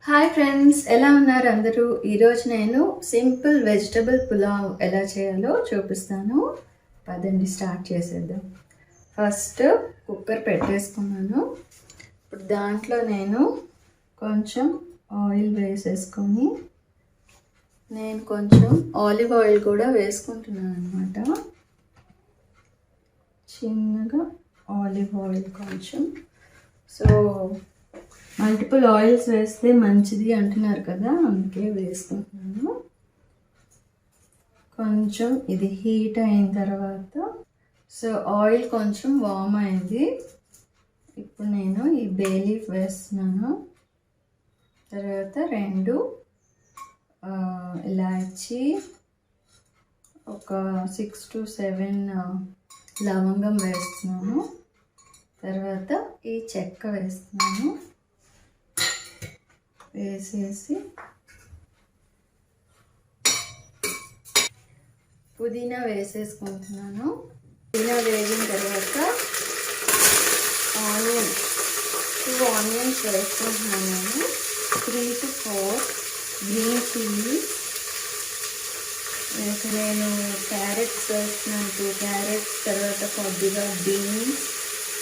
Hi friends, ఎలా ఉన్నారు అందరూ? ఈరోజు నేను సింపుల్ వెజిటబుల్ పులావ్ ఎలా చేయాలో చూపిస్తాను. పదండి స్టార్ట్ చేసేద్దాం. ఫస్ట్ కుక్కర్ పెట్టేసుకున్నాను. ఇప్పుడు దాంట్లో నేను కొంచెం ఆయిల్ వేసేసుకొని నేను కొంచెం ఆలివ్ ఆయిల్ కూడా వేసుకుంటున్నాను అనమాట. చిన్నగా ఆలివ్ ఆయిల్ కొంచెం. సో మల్టిపుల్ ఆయిల్స్ వేస్తే మంచిది అంటున్నారు కదా, అందుకే వేసుకుంటున్నాను. కొంచెం ఇది హీట్ అయిన తర్వాత సో ఆయిల్ కొంచెం వామ్ అయింది. ఇప్పుడు నేను ఈ బే లీఫ్ వేస్తున్నాను. తర్వాత 2 ఇలాచి, ఒక 6 to 7 లవంగం వేస్తున్నాను. తర్వాత ఈ చెక్క వేస్తున్నాను. వేసేసి పుదీనా వేసేసుకుంటున్నాను. పుదీనా వేగిన తర్వాత టూ ఆనియన్స్ వేసుకుంటున్నాను. నేను 3 to 4 గ్రీన్ చిల్లీ వేసి, నేను క్యారెట్స్ వేస్తున్నాను. 2 క్యారెట్స్, తర్వాత కొద్దిగా బీన్స్,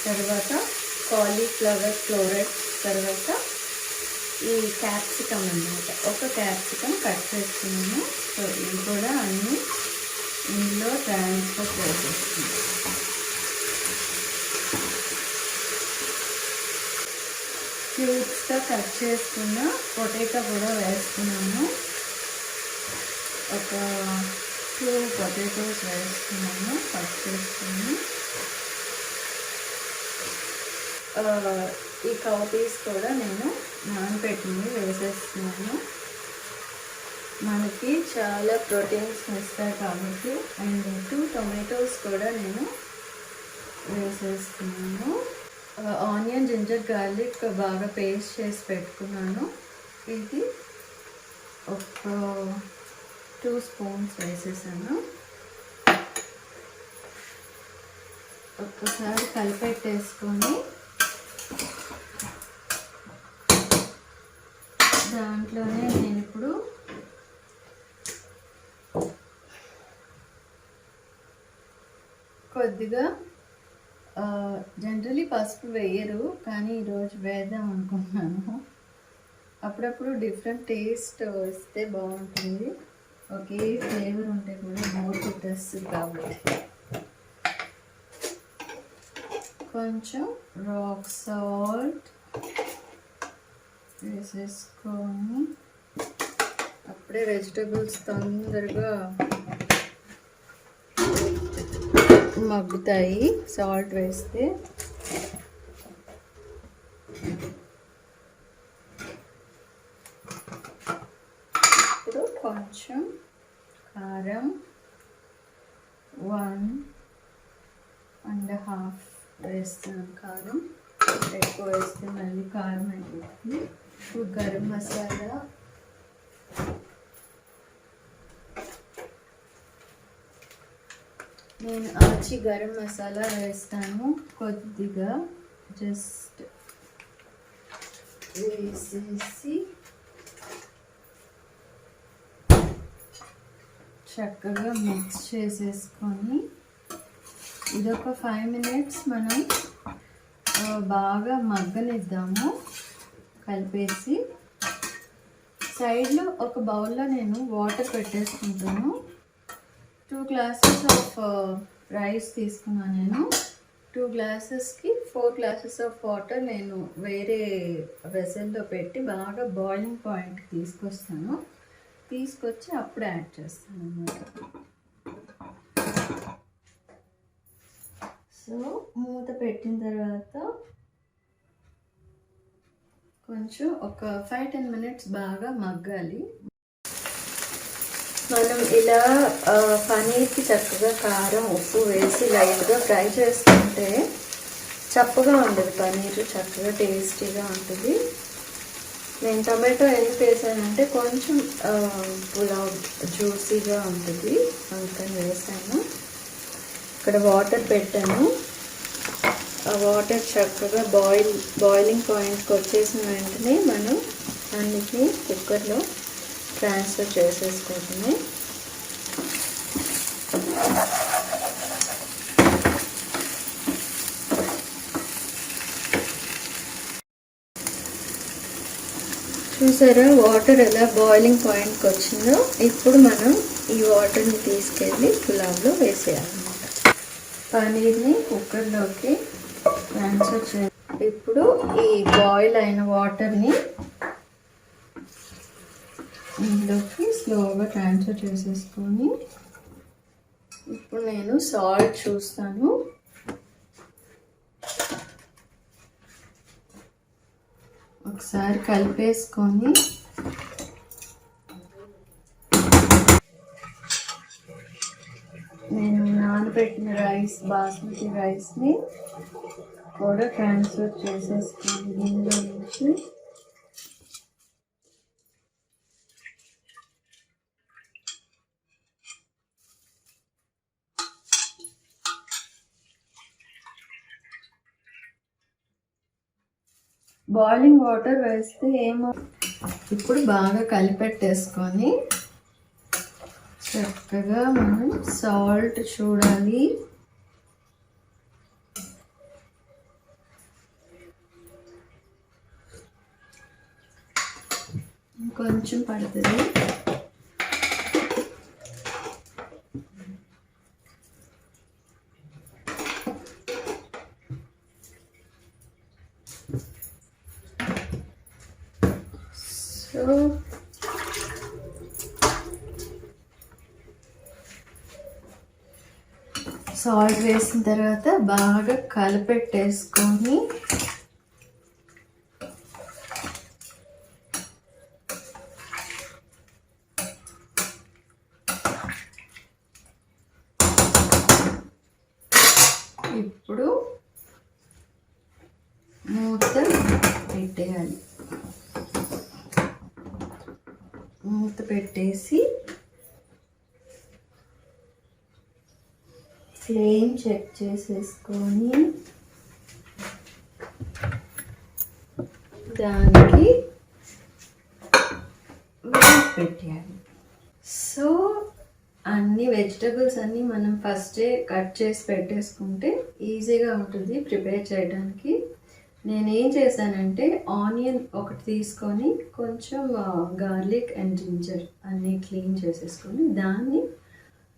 తర్వాత కాలీఫ్లవర్ ఫ్లోరెట్స్, తర్వాత ఈ క్యాప్సికమ్ అన్నమాట. ఒక క్యాప్సికమ్ కట్ చేస్తున్నాను. సో ఇవి కూడా అన్నీ ఇందులో ట్రాన్స్ఫర్ చేసేస్తున్నాను. క్యూబ్స్గా కట్ చేసుకున్న పొటాటో కూడా వేస్తున్నాను. ఒక 2 పొటాటోస్ వేస్తున్నాను కట్ చేసుకుని. ఈ కౌపీస్ కూడా నేను నానబెట్టింది వేసేస్తున్నాను. మనకి చాలా ప్రోటీన్స్ ఇస్తాయి కాబట్టి. అండ్ 2 టొమాటోస్ కూడా నేను వేసేస్తున్నాను. ఆనియన్, జింజర్, గార్లిక్ బాగా పేస్ట్ చేసి పెట్టుకున్నాను. ఇది ఒక 2 స్పూన్స్ వేసేసాను. ఒక్కసారి కలిపెట్టేసుకొని దాంట్లోనే నేను ఇప్పుడు కొద్దిగా జనరలీ పసుపు వేయరు, కానీ ఈరోజు వేద్దాం అనుకుంటున్నాను. అప్పుడప్పుడు డిఫరెంట్ టేస్ట్ ఇస్తే బాగుంటుంది. ఒకే ఫ్లేవర్ ఉంటే కూడా బోర్ కొట్టేస్తుంది కాబట్టి. కొంచెం రాక్ సాల్ట్ వేసేసుకొని అప్పుడే వెజిటబుల్స్ తొందరగా మగ్గుతాయి సాల్ట్ వేస్తే. ఇప్పుడు కొంచెం కారం, 1.5 వేస్తాను. కారం ఎక్కువ వేస్తే మళ్ళీ కారం అయిపోతుంది. ఇప్పుడు గరం మసాలా, నేను ఆచి గరం మసాలా వేస్తాను కొద్దిగా, జస్ట్ వేసేసి చక్కగా మిక్స్ చేసేసుకొని ఇదొక 5 minutes మనం బాగా మగ్గనిద్దాము. కలిపేసి సైడ్లో ఒక బౌల్లో నేను వాటర్ పెట్టేసుకుంటాను. 2 glasses ఆఫ్ రైస్ తీసుకున్నాను నేను. 2 glasesకి 4 glasses ఆఫ్ వాటర్ నేను వేరే వెసల్లో పెట్టి బాగా బాయిలింగ్ పాయింట్ తీసుకొస్తాను. తీసుకొచ్చి అప్పుడు యాడ్ చేస్తాను అన్నమాట. సో మూత పెట్టిన తర్వాత కొంచెం ఒక 5-10 minutes బాగా మగ్గాలి. మనం ఇలా పనీర్కి చక్కగా కారం, ఉప్పు వేసి లైట్గా ఫ్రై చేసుకుంటే చప్పగా ఉండదు పనీరు, చక్కగా టేస్టీగా ఉంటుంది. నేను టమాటో ఎందుకు వేసానంటే కొంచెం పులావ్ జ్యూసీగా ఉంటుంది, అందుకని వేసాను. ఇక్కడ వాటర్ పెట్టాను. ఆ వాటర్ చక్కగా బాయిలింగ్ పాయింట్కి వచ్చేసిన వెంటనే మనం అన్నిటినీ కుక్కర్లో ట్రాన్స్ఫర్ చేసేసుకోవటమే. చూసారా వాటర్ ఎలా బాయిలింగ్ పాయింట్కి వచ్చిందో. ఇప్పుడు మనం ఈ వాటర్ని తీసుకెళ్ళి పులావ్లో వేసేయాలన్నమాట. పనీర్ని కుక్కర్లోకి ట్రాన్స్ఫర్ చేయాలి. ఇప్పుడు ఈ బాయిల్ అయిన వాటర్ని ఇందులోకి స్లోగా ట్రాన్స్ఫర్ చేసేసుకొని ఇప్పుడు నేను సాల్ట్ చూస్తాను. ఒకసారి కలిపేసుకొని నేను నానబెట్టిన రైస్, బాస్మతి రైస్ని కూడా ట్రాన్స్ఫర్ చేసేసుకొని దీనిలో నుంచి బాయిలింగ్ వాటర్ వేస్తే ఏమో. ఇప్పుడు బాగా కలిపెట్టేసుకొని చక్కగా మనం సాల్ట్ చూడాలి. కొంచెం పడుతుంది. సో సాల్ట్ వేసిన తర్వాత బాగా కలిపెట్టేసుకొని ఇప్పుడు మూత పెట్టేయాలి. మూత పెట్టేసి ఫ్లేమ్ చెక్ చేసేసుకొని దానికి పెట్టేయాలి. సో అన్ని వెజిటబుల్స్ అన్నీ మనం ఫస్టే కట్ చేసి పెట్టేసుకుంటే ఈజీగా ఉంటుంది ప్రిపేర్ చేయడానికి. నేనేం చేశానంటే ఆనియన్ ఒకటి తీసుకొని కొంచెం గార్లిక్ అండ్ జింజర్ అన్నీ క్లీన్ చేసేసుకొని దాన్ని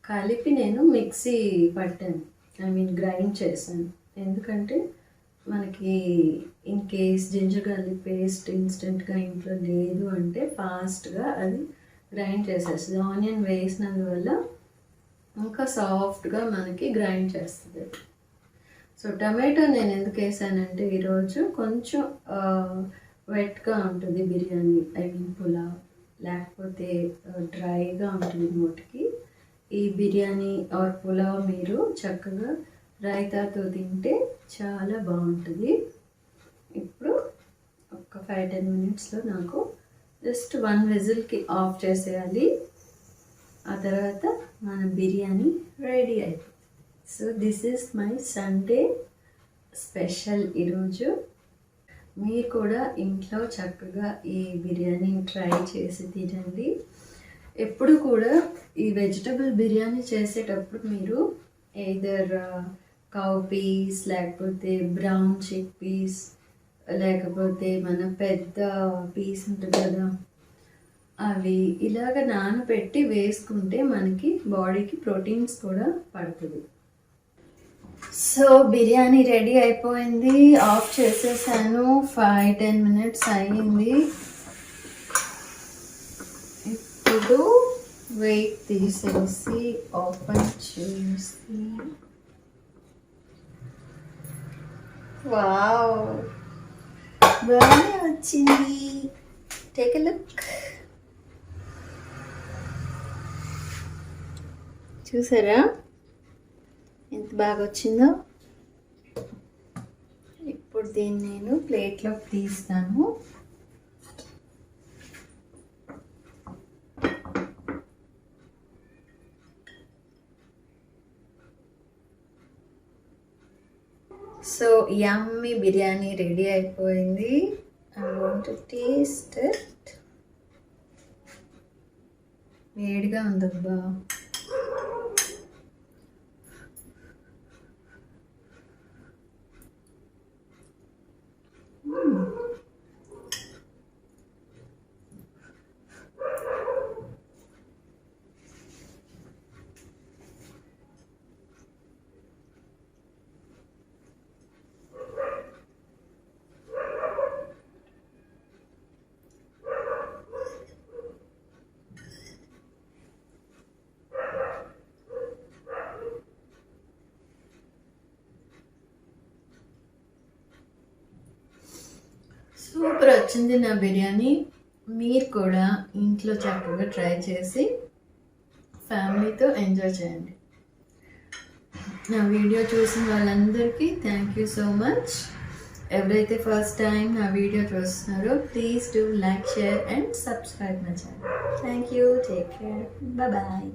కలిపి నేను మిక్సీ పట్టాను, గ్రైండ్ చేశాను. ఎందుకంటే మనకి in case ginger garlic paste ఇన్స్టెంట్గా ఇంట్లో లేదు అంటే ఫాస్ట్గా అది గ్రైండ్ చేసేస్తుంది. ఆనియన్ వేసినందువల్ల ఇంకా సాఫ్ట్గా మనకి గ్రైండ్ చేస్తుంది. సో టమాటో నేను ఎందుకు వేసానంటే ఈరోజు కొంచెం వెట్గా ఉంటుంది బిర్యానీ, పులావ్, లేకపోతే డ్రైగా ఉంటుంది నోటికి. ఈ బిర్యానీ ఆర్ పులావ్ మీరు చక్కగా రైతాతో తింటే చాలా బాగుంటుంది. ఇప్పుడు ఒక 5-10 మినిట్స్లో నాకు జస్ట్ 1 విజిల్కి ఆఫ్ చేసేయాలి. ఆ తర్వాత మన బిర్యానీ రెడీ అయిపోతుంది. So this is my Sunday special ఈరోజు. మీరు కూడా ఇంట్లో చక్కగా ఈ బిర్యానీని ట్రై చేసి తినండి. ఎప్పుడు కూడా ఈ వెజిటబుల్ బిర్యానీ చేసేటప్పుడు మీరు ఎయిదర్ కౌ పీస్, లేకపోతే బ్రౌన్ చిక్ పీస్, లేకపోతే మన పెద్ద పీస్ ఉంటుంది కదా, అవి ఇలాగ నానబెట్టి వేసుకుంటే మనకి బాడీకి ప్రోటీన్స్ కూడా పడుతుంది. సో బిర్యానీ రెడీ అయిపోయింది. ఆఫ్ చేసేసాను. 5-10 మినిట్స్ అయ్యింది. ఇప్పుడు వెయిట్ తీసేసి ఓపెన్ చేసి వావ్ బాగా వచ్చింది. Take a look. చూసారా ఎంత బాగా వచ్చిందో. ఇప్పుడు దీన్ని నేను ప్లేట్లోకి తీస్తాను. సో యమ్మీ బిర్యానీ రెడీ అయిపోయింది. I want to taste it. వేడిగా ఉందబ్బా. సూపర్ వచ్చింది నా బిర్యానీ. మీరు కూడా ఇంట్లో చక్కగా ట్రై చేసి ఫ్యామిలీతో ఎంజాయ్ చేయండి. నా వీడియో చూసిన వాళ్ళందరికీ థ్యాంక్ యూ సో మచ్. ఎవరైతే ఫస్ట్ టైం నా వీడియో చూస్తున్నారో please do like, share and subscribe my channel. Thank you. Take care. Bye.